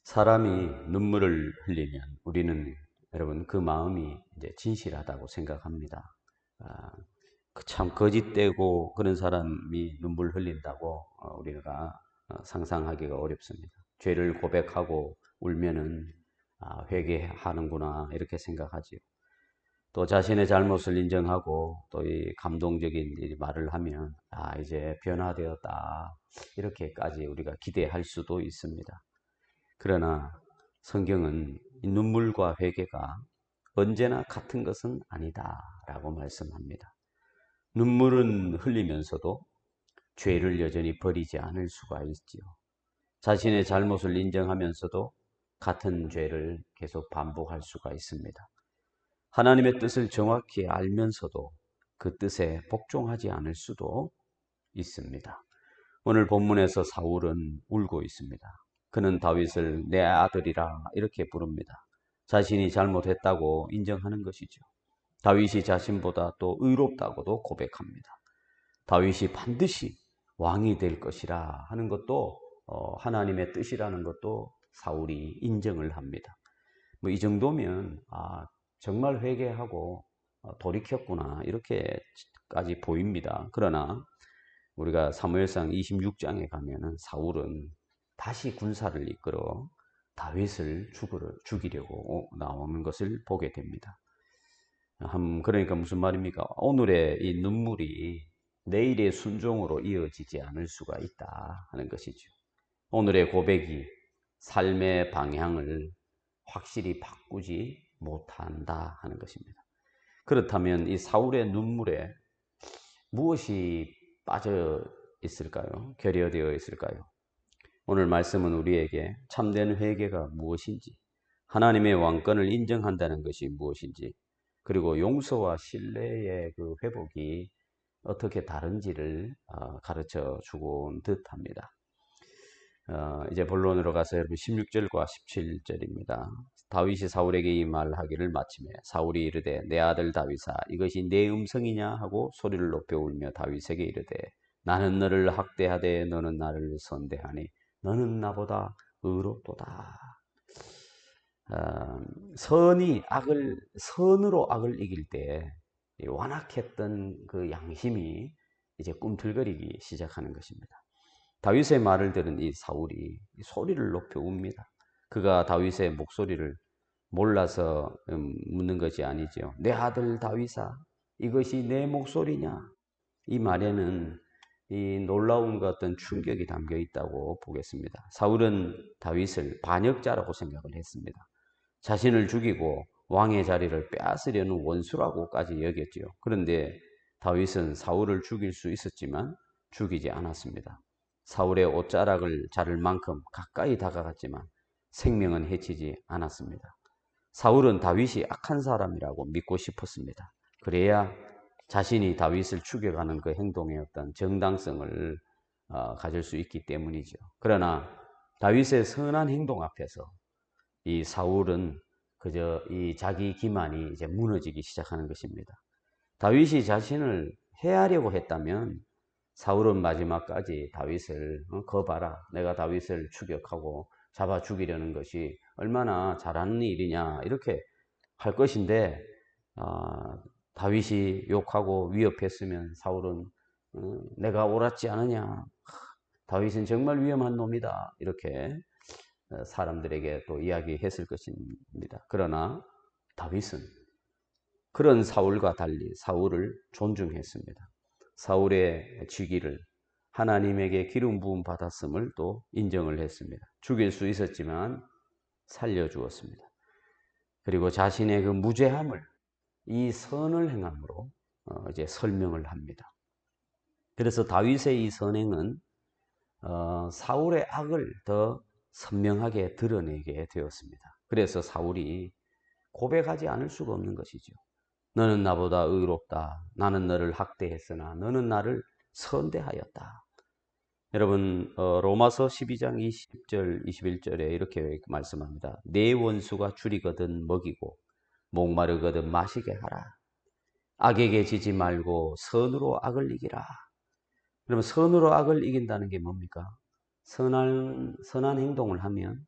사람이 눈물을 흘리면 우리는 여러분 그 마음이 이제 진실하다고 생각합니다. 참 거짓되고 그런 사람이 눈물 흘린다고 우리가 상상하기가 어렵습니다. 죄를 고백하고 울면은 회개하는구나 이렇게 생각하지요. 또 자신의 잘못을 인정하고 또 이 감동적인 말을 하면 이제 변화되었다 이렇게까지 우리가 기대할 수도 있습니다. 그러나 성경은 눈물과 회개가 언제나 같은 것은 아니다라고 말씀합니다. 눈물은 흘리면서도 죄를 여전히 버리지 않을 수가 있지요. 자신의 잘못을 인정하면서도 같은 죄를 계속 반복할 수가 있습니다. 하나님의 뜻을 정확히 알면서도 그 뜻에 복종하지 않을 수도 있습니다. 오늘 본문에서 사울은 울고 있습니다. 그는 다윗을 내 아들이라 이렇게 부릅니다. 자신이 잘못했다고 인정하는 것이죠. 다윗이 자신보다 또 의롭다고도 고백합니다. 다윗이 반드시 왕이 될 것이라 하는 것도 하나님의 뜻이라는 것도 사울이 인정을 합니다. 이 정도면 정말 회개하고 돌이켰구나 이렇게까지 보입니다. 그러나 우리가 사무엘상 26장에 가면은 사울은 다시 군사를 이끌어 다윗을 죽이려고 나오는 것을 보게 됩니다. 그러니까 무슨 말입니까? 오늘의 이 눈물이 내일의 순종으로 이어지지 않을 수가 있다 하는 것이죠. 오늘의 고백이 삶의 방향을 확실히 바꾸지 못한다 하는 것입니다. 그렇다면 이 사울의 눈물에 무엇이 빠져 있을까요? 결여되어 있을까요? 오늘 말씀은 우리에게 참된 회개가 무엇인지, 하나님의 왕권을 인정한다는 것이 무엇인지, 그리고 용서와 신뢰의 그 회복이 어떻게 다른지를 가르쳐 주곤 듯합니다. 이제 본론으로 가서 여러분 16절과 17절입니다. 다윗이 사울에게 이 말하기를 마치매 사울이 이르되 내 아들 다윗아 이것이 내 음성이냐 하고 소리를 높여 울며 다윗에게 이르되 나는 너를 학대하되 너는 나를 선대하니 너는 나보다 의롭도다. 선으로 악을 이길 때 완악했던 그 양심이 이제 꿈틀거리기 시작하는 것입니다. 다윗의 말을 들은 이 사울이 소리를 높여 웁니다. 그가 다윗의 목소리를 몰라서 묻는 것이 아니죠. 내 아들 다윗아, 이것이 내 목소리냐? 이 말에는 이 놀라움과 어떤 충격이 담겨 있다고 보겠습니다. 사울은 다윗을 반역자라고 생각을 했습니다. 자신을 죽이고 왕의 자리를 빼앗으려는 원수라고까지 여겼지요. 그런데 다윗은 사울을 죽일 수 있었지만 죽이지 않았습니다. 사울의 옷자락을 자를 만큼 가까이 다가갔지만 생명은 해치지 않았습니다. 사울은 다윗이 악한 사람이라고 믿고 싶었습니다. 그래야 자신이 다윗을 죽여가는 그 행동의 어떤 정당성을 가질 수 있기 때문이죠. 그러나 다윗의 선한 행동 앞에서 이 사울은 그저 이 자기 기만이 이제 무너지기 시작하는 것입니다. 다윗이 자신을 해하려고 했다면 사울은 마지막까지 다윗을 거봐라. 내가 다윗을 추격하고 잡아 죽이려는 것이 얼마나 잘하는 일이냐 이렇게 할 것인데 다윗이 욕하고 위협했으면 사울은 내가 옳았지 않으냐. 다윗은 정말 위험한 놈이다. 이렇게 사람들에게 또 이야기했을 것입니다. 그러나 다윗은 그런 사울과 달리 사울을 존중했습니다. 사울의 직위를 하나님에게 기름 부음 받았음을 또 인정을 했습니다. 죽일 수 있었지만 살려주었습니다. 그리고 자신의 그 무죄함을 이 선을 행함으로 이제 설명을 합니다. 그래서 다윗의 이 선행은 사울의 악을 더 선명하게 드러내게 되었습니다. 그래서 사울이 고백하지 않을 수가 없는 것이죠. 너는 나보다 의롭다. 나는 너를 학대했으나 너는 나를 선대하였다. 여러분 로마서 12장 20절 21절에 이렇게 말씀합니다. 내 원수가 줄이거든 먹이고 목마르거든 마시게 하라. 악에게 지지 말고 선으로 악을 이기라. 그러면 선으로 악을 이긴다는 게 뭡니까? 선한 행동을 하면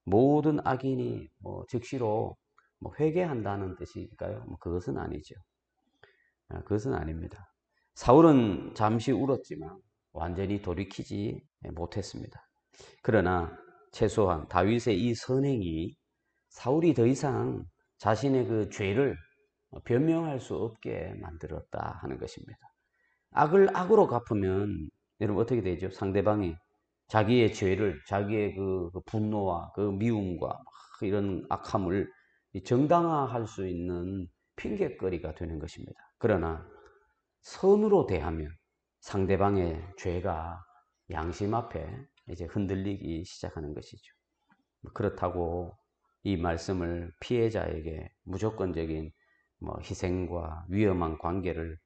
모든 악인이 즉시로 회개한다는 뜻일까요? 그것은 아니죠. 그것은 아닙니다. 사울은 잠시 울었지만 완전히 돌이키지 못했습니다. 그러나 최소한 다윗의 이 선행이 사울이 더 이상 자신의 그 죄를 변명할 수 없게 만들었다 하는 것입니다. 악을 악으로 갚으면 여러분 어떻게 되죠? 상대방이 자기의 죄를, 자기의 그 분노와 그 미움과 이런 악함을 정당화할 수 있는 핑계거리가 되는 것입니다. 그러나 선으로 대하면 상대방의 죄가 양심 앞에 이제 흔들리기 시작하는 것이죠. 그렇다고 이 말씀을 피해자에게 무조건적인 희생과 위험한 관계를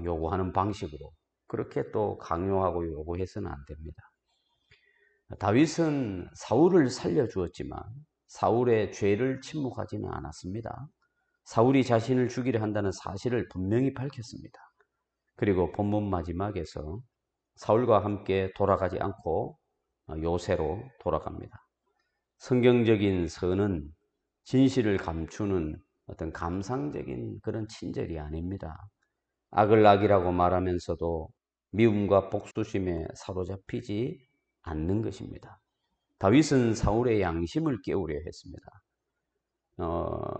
요구하는 방식으로 그렇게 또 강요하고 요구해서는 안 됩니다. 다윗은 사울을 살려주었지만 사울의 죄를 침묵하지는 않았습니다. 사울이 자신을 죽이려 한다는 사실을 분명히 밝혔습니다. 그리고 본문 마지막에서 사울과 함께 돌아가지 않고 요새로 돌아갑니다. 성경적인 선은 진실을 감추는 어떤 감상적인 그런 친절이 아닙니다. 악을 악이라고 말하면서도 미움과 복수심에 사로잡히지 않는 것입니다. 다윗은 사울의 양심을 깨우려 했습니다.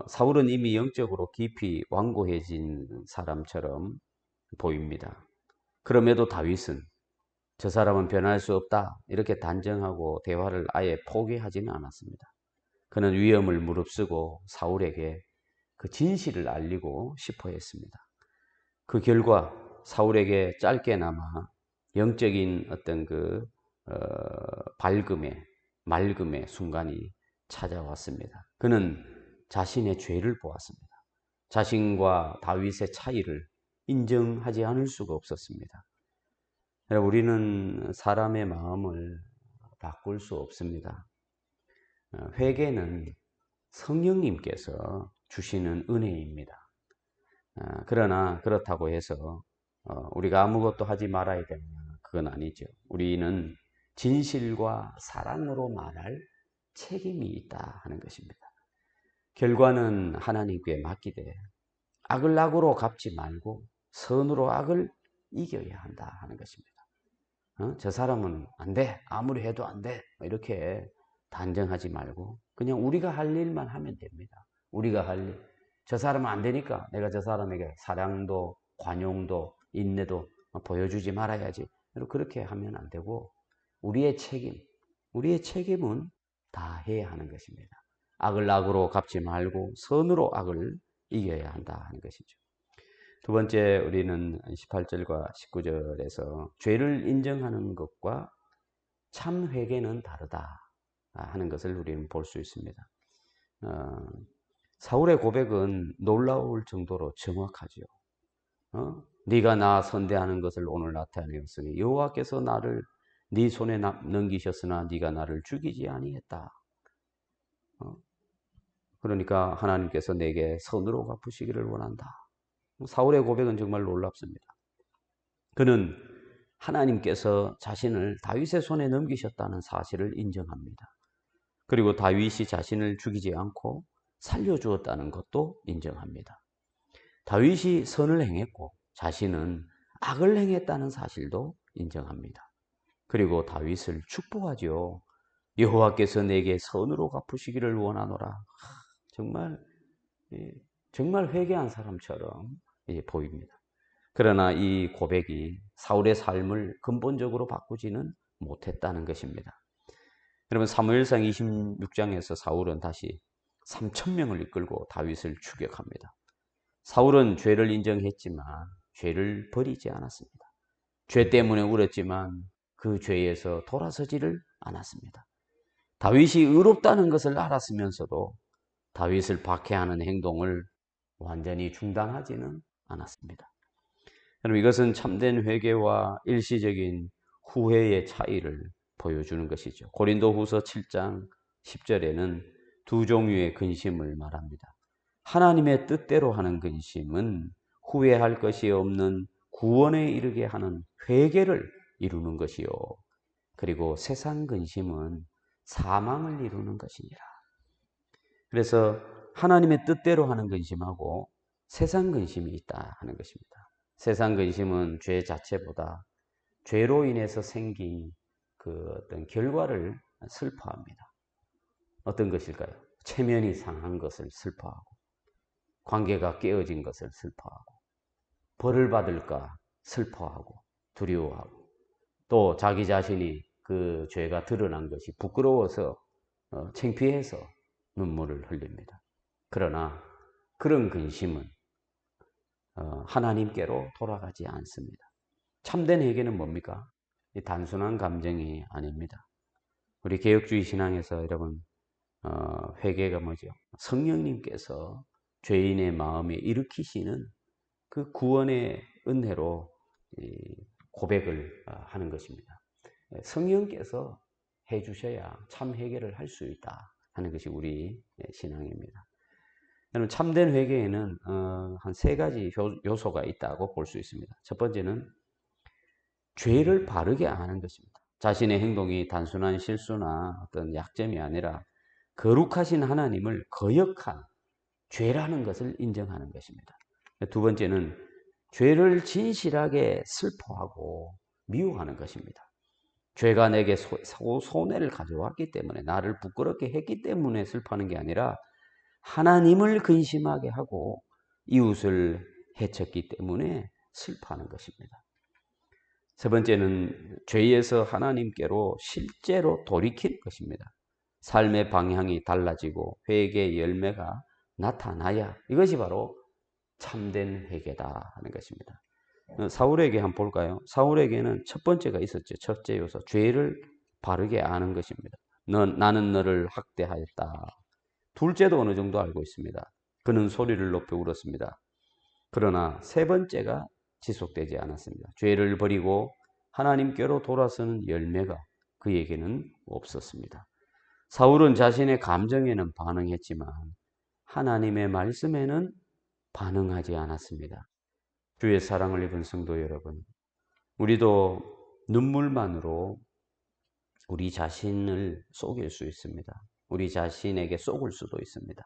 사울은 이미 영적으로 깊이 완고해진 사람처럼 보입니다. 그럼에도 다윗은 저 사람은 변할 수 없다 이렇게 단정하고 대화를 아예 포기하지는 않았습니다. 그는 위험을 무릅쓰고 사울에게 그 진실을 알리고 싶어 했습니다. 그 결과 사울에게 짧게나마 영적인 어떤 맑음의 순간이 찾아왔습니다. 그는 자신의 죄를 보았습니다. 자신과 다윗의 차이를 인정하지 않을 수가 없었습니다. 우리는 사람의 마음을 바꿀 수 없습니다. 회개는 성령님께서 주시는 은혜입니다. 그러나 그렇다고 해서 우리가 아무것도 하지 말아야 되느냐? 그건 아니죠. 우리는 진실과 사랑으로 말할 책임이 있다 하는 것입니다. 결과는 하나님께 맡기되 악을 악으로 갚지 말고 선으로 악을 이겨야 한다 하는 것입니다. 저 사람은 안 돼. 아무리 해도 안 돼. 이렇게 단정하지 말고 그냥 우리가 할 일만 하면 됩니다. 우리가 할 일. 저 사람은 안 되니까 내가 저 사람에게 사랑도 관용도 인내도 보여주지 말아야지. 그렇게 하면 안 되고 우리의 책임은 다 해야 하는 것입니다. 악을 악으로 갚지 말고 선으로 악을 이겨야 한다 하는 것이죠. 두 번째 우리는 18절과 19절에서 죄를 인정하는 것과 참 회개는 다르다 하는 것을 우리는 볼 수 있습니다. 사울의 고백은 놀라울 정도로 정확하죠. 네가 나 선대하는 것을 오늘 나타내었으니 여호와께서 나를 네 손에 넘기셨으나 네가 나를 죽이지 아니했다. 그러니까 하나님께서 내게 선으로 갚으시기를 원한다. 사울의 고백은 정말 놀랍습니다. 그는 하나님께서 자신을 다윗의 손에 넘기셨다는 사실을 인정합니다. 그리고 다윗이 자신을 죽이지 않고 살려주었다는 것도 인정합니다. 다윗이 선을 행했고 자신은 악을 행했다는 사실도 인정합니다. 그리고 다윗을 축복하죠. 여호와께서 내게 선으로 갚으시기를 원하노라. 정말 회개한 사람처럼 보입니다. 그러나 이 고백이 사울의 삶을 근본적으로 바꾸지는 못했다는 것입니다. 여러분 사무엘상 26장에서 사울은 다시 3,000명을 이끌고 다윗을 추격합니다. 사울은 죄를 인정했지만 죄를 버리지 않았습니다. 죄 때문에 울었지만 그 죄에서 돌아서지를 않았습니다. 다윗이 의롭다는 것을 알았으면서도 다윗을 박해하는 행동을 완전히 중단하지는 않았습니다. 여러분 이것은 참된 회개와 일시적인 후회의 차이를 보여주는 것이죠. 고린도후서 7장 10절에는 두 종류의 근심을 말합니다. 하나님의 뜻대로 하는 근심은 후회할 것이 없는 구원에 이르게 하는 회개를 이루는 것이요. 그리고 세상 근심은 사망을 이루는 것이니라. 그래서 하나님의 뜻대로 하는 근심하고 세상 근심이 있다 하는 것입니다. 세상 근심은 죄 자체보다 죄로 인해서 생긴 그 어떤 결과를 슬퍼합니다. 어떤 것일까요? 체면이 상한 것을 슬퍼하고, 관계가 깨어진 것을 슬퍼하고, 벌을 받을까 슬퍼하고, 두려워하고, 또 자기 자신이 그 죄가 드러난 것이 부끄러워서 창피해서 눈물을 흘립니다. 그러나 그런 근심은 하나님께로 돌아가지 않습니다. 참된 회개는 뭡니까? 단순한 감정이 아닙니다. 우리 개혁주의 신앙에서 여러분 회개가 뭐죠? 성령님께서 죄인의 마음에 일으키시는 그 구원의 은혜로 고백을 하는 것입니다. 성령께서 해주셔야 참 회개를 할 수 있다 하는 것이 우리 신앙입니다. 여러분, 참된 회개에는 한 세 가지 요소가 있다고 볼 수 있습니다. 첫 번째는 죄를 바르게 아는 것입니다. 자신의 행동이 단순한 실수나 어떤 약점이 아니라 거룩하신 하나님을 거역한 죄라는 것을 인정하는 것입니다. 두 번째는 죄를 진실하게 슬퍼하고 미워하는 것입니다. 죄가 내게 손해를 가져왔기 때문에, 나를 부끄럽게 했기 때문에 슬퍼하는 게 아니라 하나님을 근심하게 하고 이웃을 해쳤기 때문에 슬퍼하는 것입니다. 세 번째는 죄에서 하나님께로 실제로 돌이킬 것입니다. 삶의 방향이 달라지고 회개의 열매가 나타나야 이것이 바로 참된 회개다 하는 것입니다. 사울에게 한번 볼까요? 사울에게는 첫 번째가 있었죠. 첫째 요소, 죄를 바르게 아는 것입니다. 나는 너를 학대하였다. 둘째도 어느 정도 알고 있습니다. 그는 소리를 높여 울었습니다. 그러나 세 번째가 지속되지 않았습니다. 죄를 버리고 하나님께로 돌아서는 열매가 그에게는 없었습니다. 사울은 자신의 감정에는 반응했지만 하나님의 말씀에는 반응하지 않았습니다. 주의 사랑을 입은 성도 여러분, 우리도 눈물만으로 우리 자신을 속일 수 있습니다. 우리 자신에게 속을 수도 있습니다.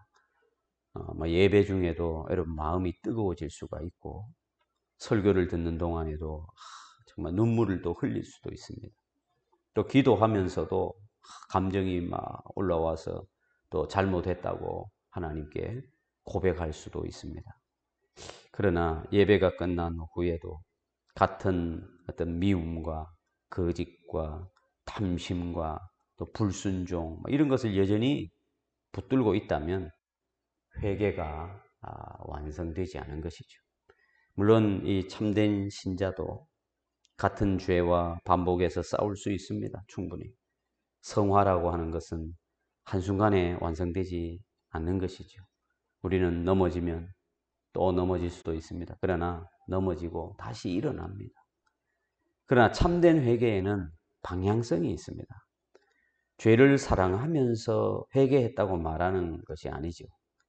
예배 중에도 여러분 마음이 뜨거워질 수가 있고, 설교를 듣는 동안에도 정말 눈물을 또 흘릴 수도 있습니다. 또 기도하면서도 감정이 막 올라와서 또 잘못했다고 하나님께 고백할 수도 있습니다. 그러나 예배가 끝난 후에도 같은 어떤 미움과 거짓과 탐심과 또 불순종 이런 것을 여전히 붙들고 있다면 회개가 완성되지 않은 것이죠. 물론 이 참된 신자도 같은 죄와 반복해서 싸울 수 있습니다. 충분히. 성화라고 하는 것은 한순간에 완성되지 않는 것이죠. 우리는 넘어지면 또 넘어질 수도 있습니다. 그러나 넘어지고 다시 일어납니다. 그러나 참된 회개에는 방향성이 있습니다. 죄를 사랑하면서 회개했다고 말하는 것이 아니죠.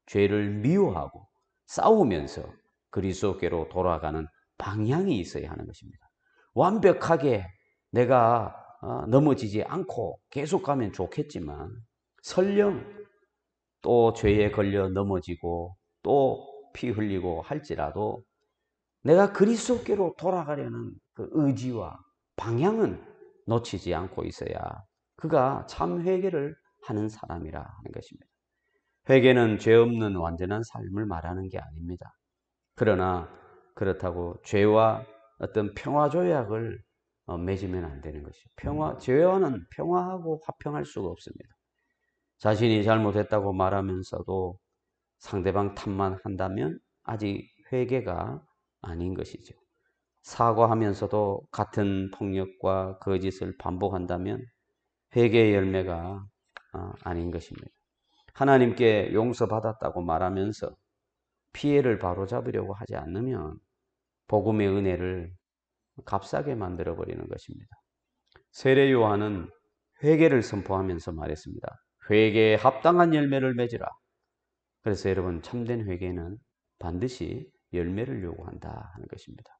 죄를 미워하고 싸우면서 그리스도께로 돌아가는 방향이 있어야 하는 것입니다. 완벽하게 내가 넘어지지 않고 계속 가면 좋겠지만 설령 또 죄에 걸려 넘어지고 또 피 흘리고 할지라도 내가 그리스도께로 돌아가려는 그 의지와 방향은 놓치지 않고 있어야 그가 참 회개를 하는 사람이라 하는 것입니다. 회개는 죄 없는 완전한 삶을 말하는 게 아닙니다. 그러나 그렇다고 죄와 어떤 평화 조약을 맺으면 안 되는 것이죠. 죄와는 평화하고 화평할 수가 없습니다. 자신이 잘못했다고 말하면서도 상대방 탓만 한다면 아직 회개가 아닌 것이죠. 사과하면서도 같은 폭력과 거짓을 반복한다면 회개의 열매가 아닌 것입니다. 하나님께 용서받았다고 말하면서 피해를 바로잡으려고 하지 않으면 복음의 은혜를 값싸게 만들어버리는 것입니다. 세례 요한은 회개를 선포하면서 말했습니다. 회개에 합당한 열매를 맺으라. 그래서 여러분 참된 회개는 반드시 열매를 요구한다 하는 것입니다.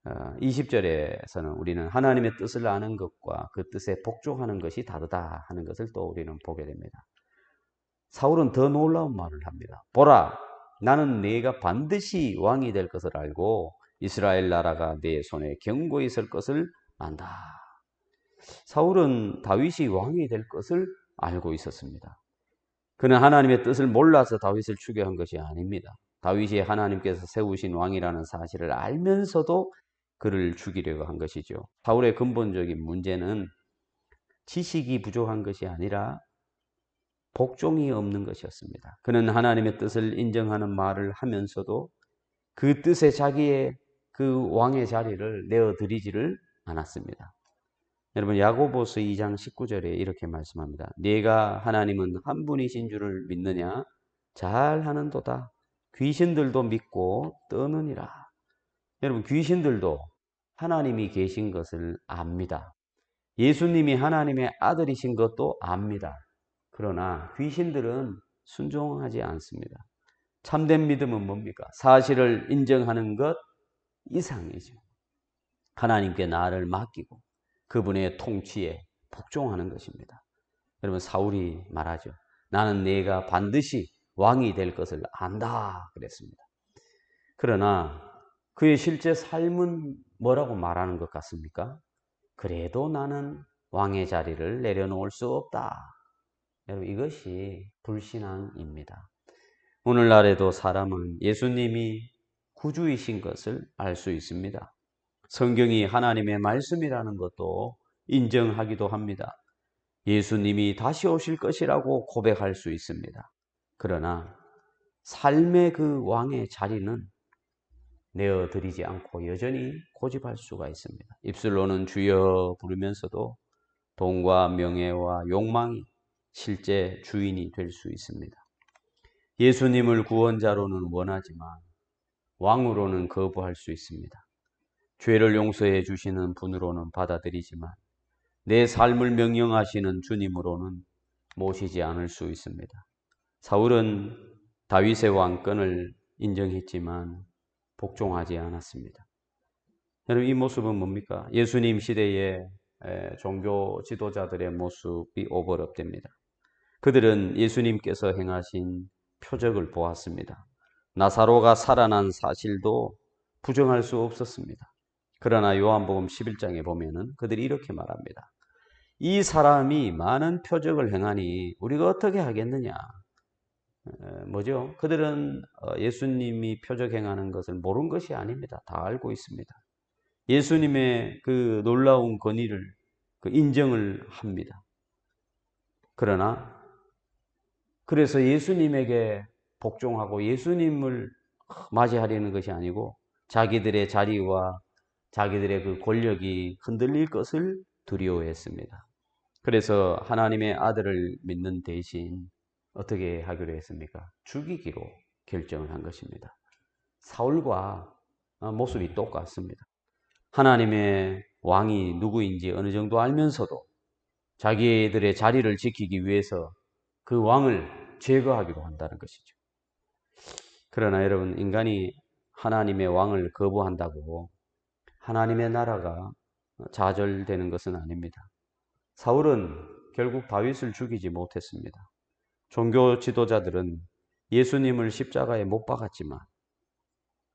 20절에서는 우리는 하나님의 뜻을 아는 것과 그 뜻에 복종하는 것이 다르다 하는 것을 또 우리는 보게 됩니다. 사울은 더 놀라운 말을 합니다. 보라, 나는 네가 반드시 왕이 될 것을 알고 이스라엘 나라가 네 손에 견고히 있을 것을 안다. 사울은 다윗이 왕이 될 것을 알고 있었습니다. 그는 하나님의 뜻을 몰라서 다윗을 추격한 것이 아닙니다. 다윗이 하나님께서 세우신 왕이라는 사실을 알면서도 그를 죽이려고 한 것이죠. 사울의 근본적인 문제는 지식이 부족한 것이 아니라 복종이 없는 것이었습니다. 그는 하나님의 뜻을 인정하는 말을 하면서도 그 뜻에 자기의 그 왕의 자리를 내어드리지를 않았습니다. 여러분 야고보서 2장 19절에 이렇게 말씀합니다. 네가 하나님은 한 분이신 줄을 믿느냐? 잘하는도다. 귀신들도 믿고 떠느니라. 여러분 귀신들도 하나님이 계신 것을 압니다. 예수님이 하나님의 아들이신 것도 압니다. 그러나 귀신들은 순종하지 않습니다. 참된 믿음은 뭡니까? 사실을 인정하는 것 이상이죠. 하나님께 나를 맡기고 그분의 통치에 복종하는 것입니다. 여러분 사울이 말하죠. 나는 네가 반드시 왕이 될 것을 안다 그랬습니다. 그러나 그의 실제 삶은 뭐라고 말하는 것 같습니까? 그래도 나는 왕의 자리를 내려놓을 수 없다. 여러분 이것이 불신앙입니다. 오늘날에도 사람은 예수님이 구주이신 것을 알 수 있습니다. 성경이 하나님의 말씀이라는 것도 인정하기도 합니다. 예수님이 다시 오실 것이라고 고백할 수 있습니다. 그러나 삶의 그 왕의 자리는 내어드리지 않고 여전히 고집할 수가 있습니다. 입술로는 주여 부르면서도 돈과 명예와 욕망이 실제 주인이 될 수 있습니다. 예수님을 구원자로는 원하지만 왕으로는 거부할 수 있습니다. 죄를 용서해 주시는 분으로는 받아들이지만 내 삶을 명령하시는 주님으로는 모시지 않을 수 있습니다. 사울은 다윗의 왕권을 인정했지만 복종하지 않았습니다. 여러분 이 모습은 뭡니까? 예수님 시대의 종교 지도자들의 모습이 오버랩됩니다. 그들은 예수님께서 행하신 표적을 보았습니다. 나사로가 살아난 사실도 부정할 수 없었습니다. 그러나 요한복음 11장에 보면은 그들이 이렇게 말합니다. 이 사람이 많은 표적을 행하니 우리가 어떻게 하겠느냐? 뭐죠? 그들은 예수님이 표적 행하는 것을 모르는 것이 아닙니다. 다 알고 있습니다. 예수님의 그 놀라운 권위를 인정을 합니다. 그러나 그래서 예수님에게 복종하고 예수님을 맞이하려는 것이 아니고 자기들의 자리와 자기들의 그 권력이 흔들릴 것을 두려워했습니다. 그래서 하나님의 아들을 믿는 대신 어떻게 하기로 했습니까? 죽이기로 결정을 한 것입니다. 사울과 모습이 똑같습니다. 하나님의 왕이 누구인지 어느 정도 알면서도 자기들의 자리를 지키기 위해서 그 왕을 제거하기로 한다는 것이죠. 그러나 여러분 인간이 하나님의 왕을 거부한다고 하나님의 나라가 좌절되는 것은 아닙니다. 사울은 결국 다윗을 죽이지 못했습니다. 종교 지도자들은 예수님을 십자가에 못 박았지만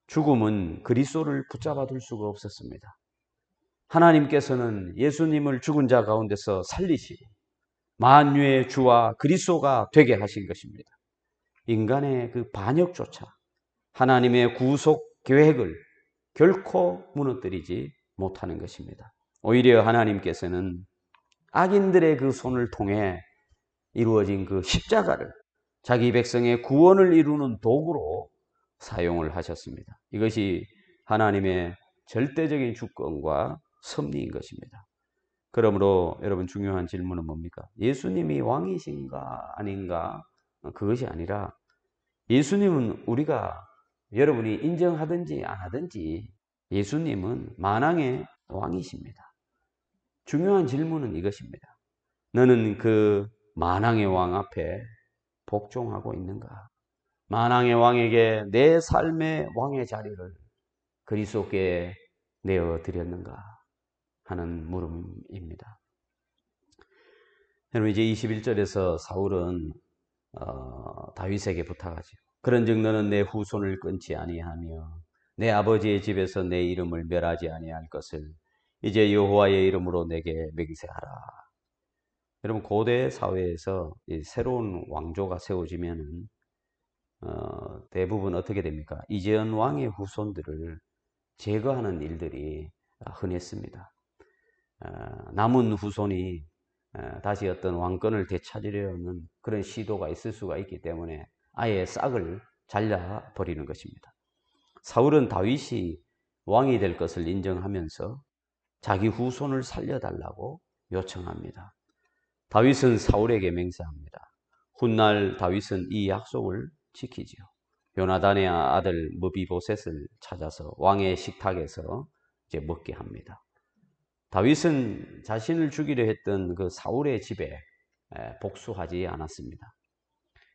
죽음은 그리스도를 붙잡아 둘 수가 없었습니다. 하나님께서는 예수님을 죽은 자 가운데서 살리시고 만유의 주와 그리스도가 되게 하신 것입니다. 인간의 그 반역조차 하나님의 구속 계획을 결코 무너뜨리지 못하는 것입니다. 오히려 하나님께서는 악인들의 그 손을 통해 이루어진 그 십자가를 자기 백성의 구원을 이루는 도구로 사용을 하셨습니다. 이것이 하나님의 절대적인 주권과 섭리인 것입니다. 그러므로 여러분 중요한 질문은 뭡니까? 예수님이 왕이신가 아닌가? 그것이 아니라 예수님은 우리가 여러분이 인정하든지 안 하든지 예수님은 만왕의 왕이십니다. 중요한 질문은 이것입니다. 너는 그 만왕의 왕 앞에 복종하고 있는가? 만왕의 왕에게 내 삶의 왕의 자리를 그리스도께 내어 드렸는가 하는 물음입니다. 여러분 이제 21절에서 사울은 다윗에게 부탁하죠. 그런즉 너는 내 후손을 끊지 아니하며 내 아버지의 집에서 내 이름을 멸하지 아니할 것을 이제 여호와의 이름으로 내게 맹세하라. 여러분 고대 사회에서 이 새로운 왕조가 세워지면은 대부분 어떻게 됩니까? 이재현 왕의 후손들을 제거하는 일들이 흔했습니다. 남은 후손이 다시 어떤 왕권을 되찾으려는 그런 시도가 있을 수가 있기 때문에 아예 싹을 잘라버리는 것입니다. 사울은 다윗이 왕이 될 것을 인정하면서 자기 후손을 살려달라고 요청합니다. 다윗은 사울에게 맹세합니다. 훗날 다윗은 이 약속을 지키지요. 요나단의 아들 무비보셋을 찾아서 왕의 식탁에서 이제 먹게 합니다. 다윗은 자신을 죽이려 했던 그 사울의 집에 복수하지 않았습니다.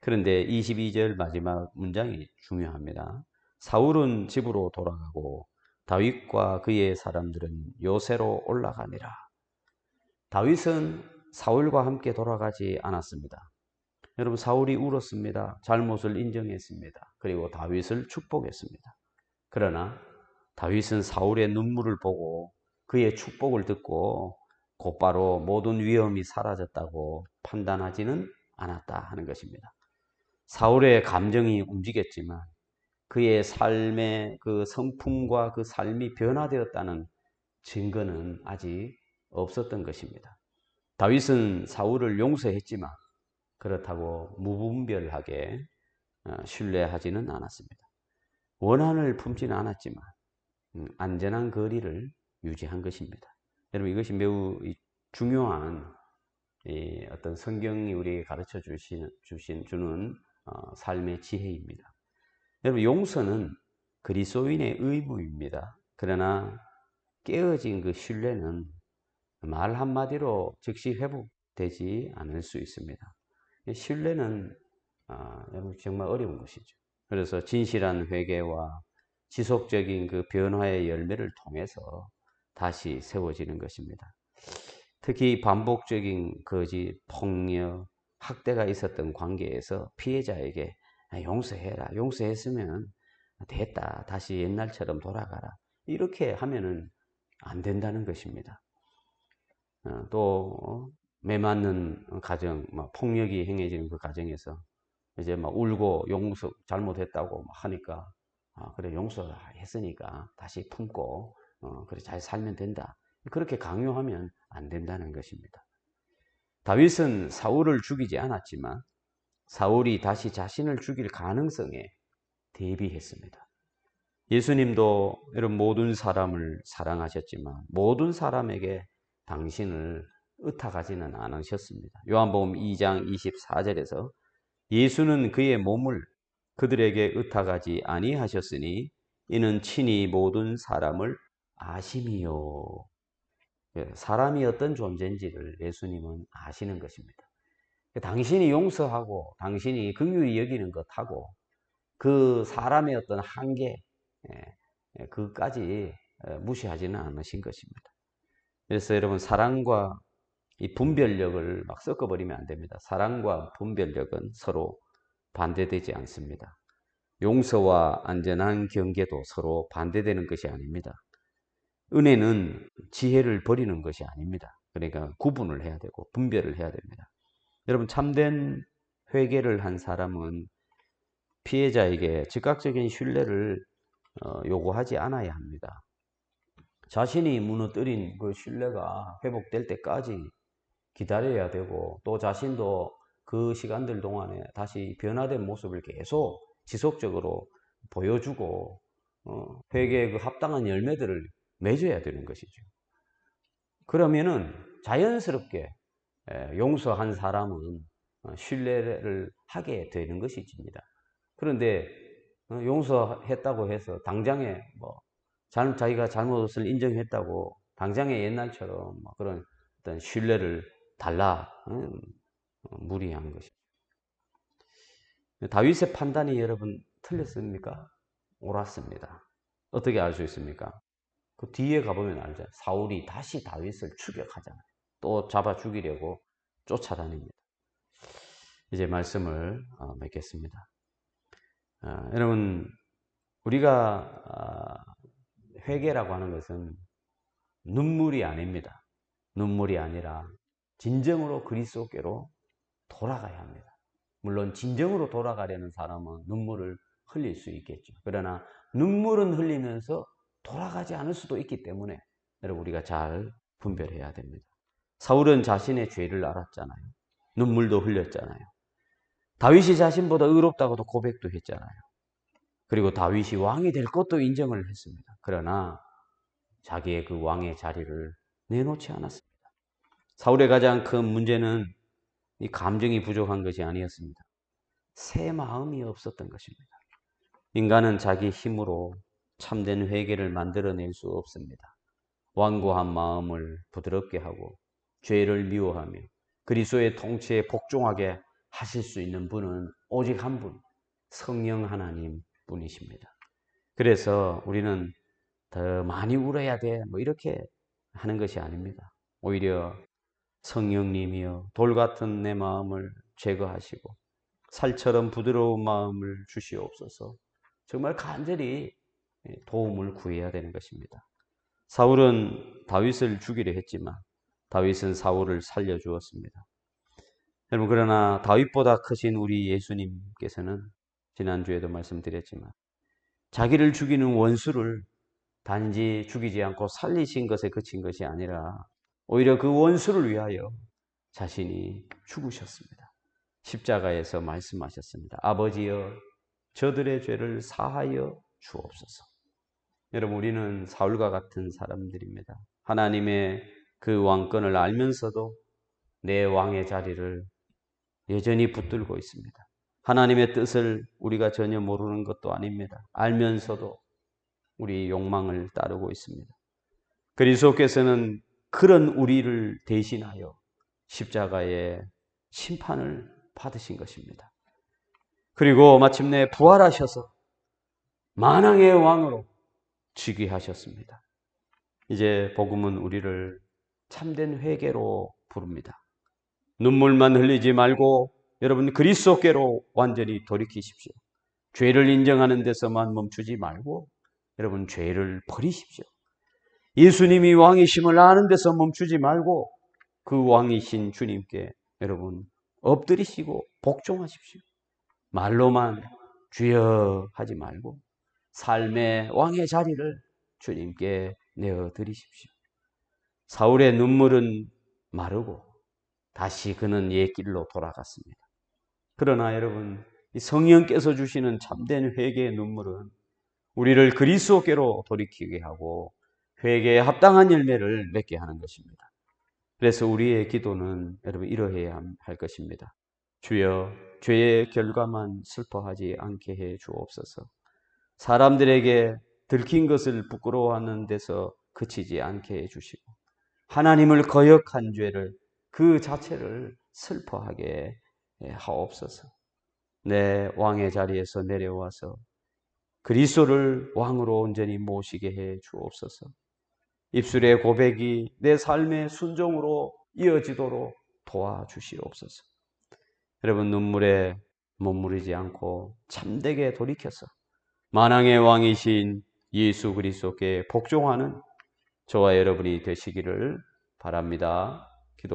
그런데 22절 마지막 문장이 중요합니다. 사울은 집으로 돌아가고 다윗과 그의 사람들은 요새로 올라가니라. 다윗은 사울과 함께 돌아가지 않았습니다. 여러분 사울이 울었습니다. 잘못을 인정했습니다. 그리고 다윗을 축복했습니다. 그러나 다윗은 사울의 눈물을 보고 그의 축복을 듣고 곧바로 모든 위험이 사라졌다고 판단하지는 않았다 하는 것입니다. 사울의 감정이 움직였지만 그의 삶의 그 성품과 그 삶이 변화되었다는 증거는 아직 없었던 것입니다. 다윗은 사울을 용서했지만 그렇다고 무분별하게 신뢰하지는 않았습니다. 원한을 품지는 않았지만 안전한 거리를 유지한 것입니다. 여러분 이것이 매우 중요한 어떤 성경이 우리에게 가르쳐 주는 삶의 지혜입니다. 여러분 용서는 그리스도인의 의무입니다. 그러나 깨어진 그 신뢰는 말 한마디로 즉시 회복되지 않을 수 있습니다. 신뢰는 여러분 정말 어려운 것이죠. 그래서 진실한 회개와 지속적인 그 변화의 열매를 통해서 다시 세워지는 것입니다. 특히 반복적인 거짓, 폭력, 학대가 있었던 관계에서 피해자에게 용서해라. 용서했으면 됐다. 다시 옛날처럼 돌아가라. 이렇게 하면은 안 된다는 것입니다. 또 매맞는 가정, 폭력이 행해지는 그 가정에서 이제 막 울고 용서 잘못했다고 하니까 그래 용서했으니까 다시 품고 그래 잘 살면 된다. 그렇게 강요하면 안 된다는 것입니다. 다윗은 사울을 죽이지 않았지만 사울이 다시 자신을 죽일 가능성에 대비했습니다. 예수님도 이런 모든 사람을 사랑하셨지만 모든 사람에게 당신을 의탁하지는 않으셨습니다. 요한복음 2장 24절에서 예수는 그의 몸을 그들에게 의탁하지 아니하셨으니 이는 친히 모든 사람을 아심이요. 사람이 어떤 존재인지를 예수님은 아시는 것입니다. 당신이 용서하고 당신이 긍휼히 여기는 것하고 그 사람의 어떤 한계 그까지 무시하지는 않으신 것입니다. 그래서 여러분 사랑과 이 분별력을 막 섞어버리면 안 됩니다. 사랑과 분별력은 서로 반대되지 않습니다. 용서와 안전한 경계도 서로 반대되는 것이 아닙니다. 은혜는 지혜를 버리는 것이 아닙니다. 그러니까 구분을 해야 되고 분별을 해야 됩니다. 여러분 참된 회개를 한 사람은 피해자에게 즉각적인 신뢰를 요구하지 않아야 합니다. 자신이 무너뜨린 그 신뢰가 회복될 때까지 기다려야 되고 또 자신도 그 시간들 동안에 다시 변화된 모습을 계속 지속적으로 보여주고 회개의 그 합당한 열매들을 맺어야 되는 것이죠. 그러면은 자연스럽게 용서한 사람은 신뢰를 하게 되는 것입니다. 그런데 용서했다고 해서 당장에 자기가 잘못을 인정했다고 당장에 옛날처럼 그런 어떤 신뢰를 달라 무리한 것입니다. 다윗의 판단이 여러분 틀렸습니까? 옳았습니다. 어떻게 알 수 있습니까? 그 뒤에 가보면 알잖아요. 사울이 다시 다윗을 추격하잖아요. 또 잡아 죽이려고 쫓아다닙니다. 이제 말씀을 맺겠습니다. 여러분, 우리가 회개라고 하는 것은 눈물이 아닙니다. 눈물이 아니라 진정으로 그리스도께로 돌아가야 합니다. 물론 진정으로 돌아가려는 사람은 눈물을 흘릴 수 있겠죠. 그러나 눈물은 흘리면서 돌아가지 않을 수도 있기 때문에 여러분 우리가 잘 분별해야 됩니다. 사울은 자신의 죄를 알았잖아요. 눈물도 흘렸잖아요. 다윗이 자신보다 의롭다고도 고백도 했잖아요. 그리고 다윗이 왕이 될 것도 인정을 했습니다. 그러나 자기의 그 왕의 자리를 내놓지 않았습니다. 사울의 가장 큰 문제는 이 감정이 부족한 것이 아니었습니다. 새 마음이 없었던 것입니다. 인간은 자기 힘으로 참된 회개를 만들어낼 수 없습니다. 완고한 마음을 부드럽게 하고 죄를 미워하며 그리스도의 통치에 복종하게 하실 수 있는 분은 오직 한 분, 성령 하나님 분이십니다. 그래서 우리는 더 많이 울어야 돼, 이렇게 하는 것이 아닙니다. 오히려 성령님이여 돌 같은 내 마음을 제거하시고 살처럼 부드러운 마음을 주시옵소서. 정말 간절히 도움을 구해야 되는 것입니다. 사울은 다윗을 죽이려 했지만 다윗은 사울을 살려주었습니다. 여러분, 그러나 다윗보다 크신 우리 예수님께서는 지난주에도 말씀드렸지만 자기를 죽이는 원수를 단지 죽이지 않고 살리신 것에 그친 것이 아니라 오히려 그 원수를 위하여 자신이 죽으셨습니다. 십자가에서 말씀하셨습니다. 아버지여 저들의 죄를 사하여 주옵소서. 여러분, 우리는 사울과 같은 사람들입니다. 하나님의 그 왕권을 알면서도 내 왕의 자리를 여전히 붙들고 있습니다. 하나님의 뜻을 우리가 전혀 모르는 것도 아닙니다. 알면서도 우리 욕망을 따르고 있습니다. 그리스도께서는 그런 우리를 대신하여 십자가의 심판을 받으신 것입니다. 그리고 마침내 부활하셔서 만왕의 왕으로 즉위하셨습니다. 이제 복음은 우리를 참된 회개로 부릅니다. 눈물만 흘리지 말고 여러분 그리스도께로 완전히 돌이키십시오. 죄를 인정하는 데서만 멈추지 말고 여러분 죄를 버리십시오. 예수님이 왕이심을 아는 데서 멈추지 말고 그 왕이신 주님께 여러분 엎드리시고 복종하십시오. 말로만 주여 하지 말고 삶의 왕의 자리를 주님께 내어드리십시오. 사울의 눈물은 마르고 다시 그는 옛 길로 돌아갔습니다. 그러나 여러분 이 성령께서 주시는 참된 회개의 눈물은 우리를 그리스도께로 돌이키게 하고 회개에 합당한 열매를 맺게 하는 것입니다. 그래서 우리의 기도는 여러분 이러해야 할 것입니다. 주여 죄의 결과만 슬퍼하지 않게 해 주옵소서. 사람들에게 들킨 것을 부끄러워하는 데서 그치지 않게 해 주시고 하나님을 거역한 죄를 그 자체를 슬퍼하게 하옵소서. 내 왕의 자리에서 내려와서 그리스도를 왕으로 온전히 모시게 해 주옵소서. 입술의 고백이 내 삶의 순종으로 이어지도록 도와주시옵소서. 여러분 눈물에 머무르지 않고 참되게 돌이켜서 만왕의 왕이신 예수 그리스도께 복종하는 저와 여러분이 되시기를 바랍니다.